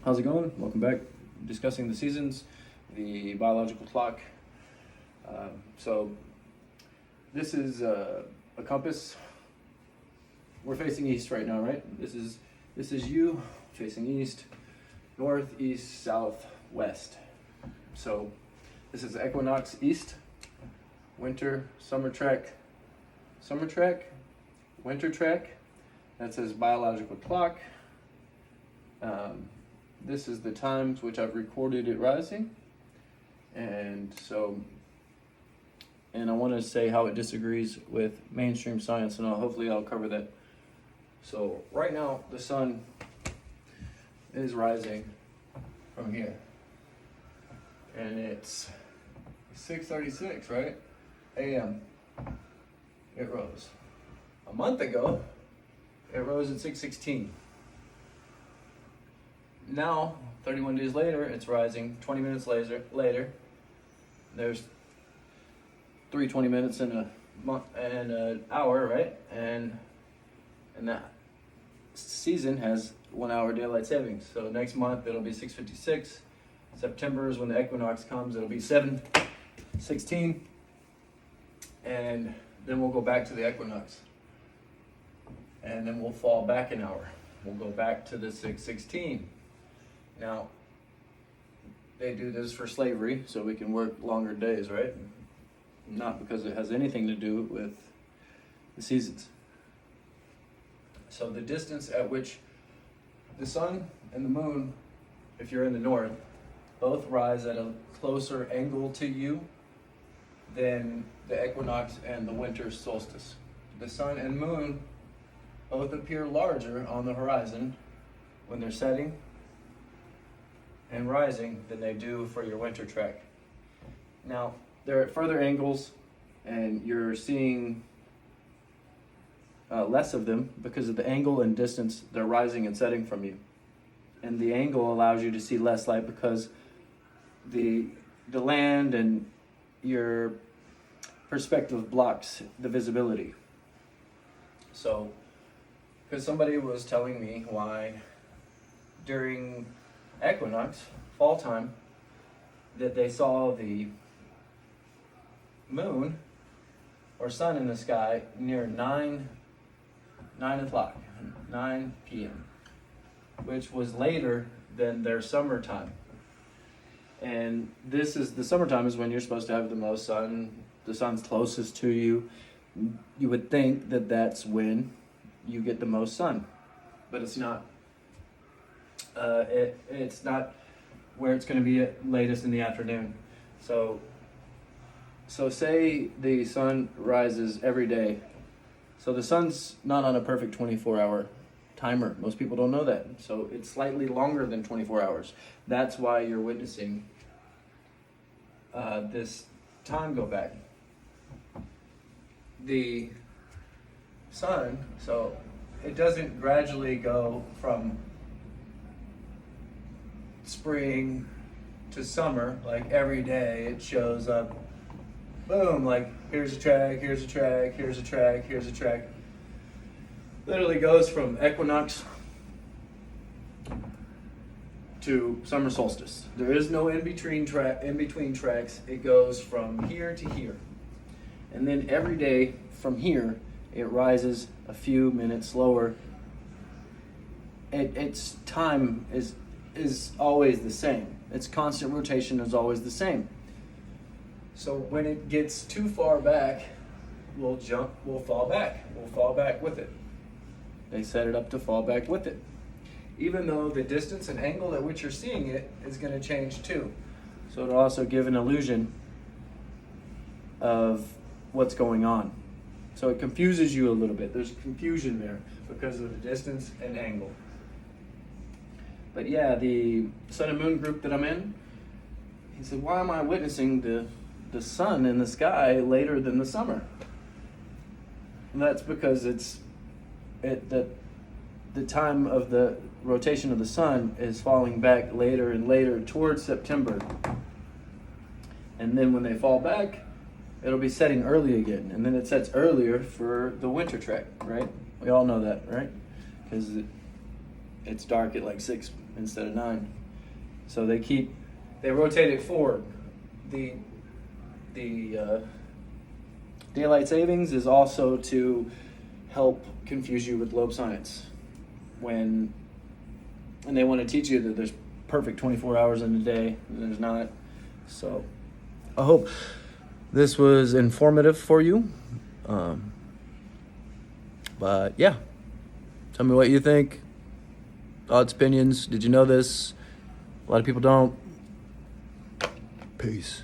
How's it going? Welcome back. Discussing the seasons, the biological clock. So this is a compass. We're facing east right now, right? This is you facing east, north, east, south, west. So this is equinox east, winter, summer track, winter track. That says biological clock. This is the times which I've recorded it rising, and I want to say how it disagrees with mainstream science, and hopefully I'll cover that. So right now the sun is rising from here, and it's 6:36, right? A.M. It rose. A month ago, it rose at 6:16. Now, 31 days later, it's rising. 20 minutes later, there's 3 20 minutes in a month and an hour, right? And that season has 1 hour daylight savings. So next month it'll be 6:56. September is when the equinox comes. It'll be 7:16, and then we'll go back to the equinox, and then we'll fall back an hour. We'll go back to the 6:16. Now, they do this for slavery, so we can work longer days, right? Not because it has anything to do with the seasons. So the distance at which the sun and the moon, if you're in the north, both rise at a closer angle to you than the equinox and the winter solstice. The sun and moon both appear larger on the horizon when they're setting and rising than they do for your winter track. Now, they're at further angles, and you're seeing less of them because of the angle and distance they're rising and setting from you. And the angle allows you to see less light because the land and your perspective blocks the visibility. So, because somebody was telling me why during equinox, fall time, that they saw the moon or sun in the sky near 9 p.m., which was later than their summertime. And this is the summertime is when you're supposed to have the most sun. The sun's closest to you. You would think that that's when you get the most sun, but it's not. It's not where it's going to be at latest in the afternoon. So say the sun rises every day. So the sun's not on a perfect 24-hour timer. Most people don't know that. So it's slightly longer than 24 hours. That's why you're witnessing this time go back. The sun, so it doesn't gradually go from spring to summer, like every day it shows up, boom, like here's a track, here's a track, here's a track, here's a track. Literally goes from equinox to summer solstice. There is no in between tracks. It goes from here to here. And then every day from here, it rises a few minutes slower. Its time is always the same. Its constant rotation is always the same. So when it gets too far back, we'll fall back. We'll fall back with it. They set it up to fall back with it. Even though the distance and angle at which you're seeing it is going to change too. So it'll also give an illusion of what's going on. So it confuses you a little bit. There's confusion there because of the distance and angle. But yeah, the sun and moon group that I'm in, he said, why am I witnessing the sun in the sky later than the summer? And that's because the time of the rotation of the sun is falling back later and later towards September. And then when they fall back, it'll be setting early again. And then it sets earlier for the winter track, right? We all know that, right? Because it's dark at like 6 instead of 9. So they rotate it forward. The daylight savings is also to help confuse you with lobe science and they want to teach you that there's perfect 24 hours in a day, and there's not. So I hope this was informative for you. But yeah, tell me what you think. Thoughts, opinions. Did you know this? A lot of people don't. Peace.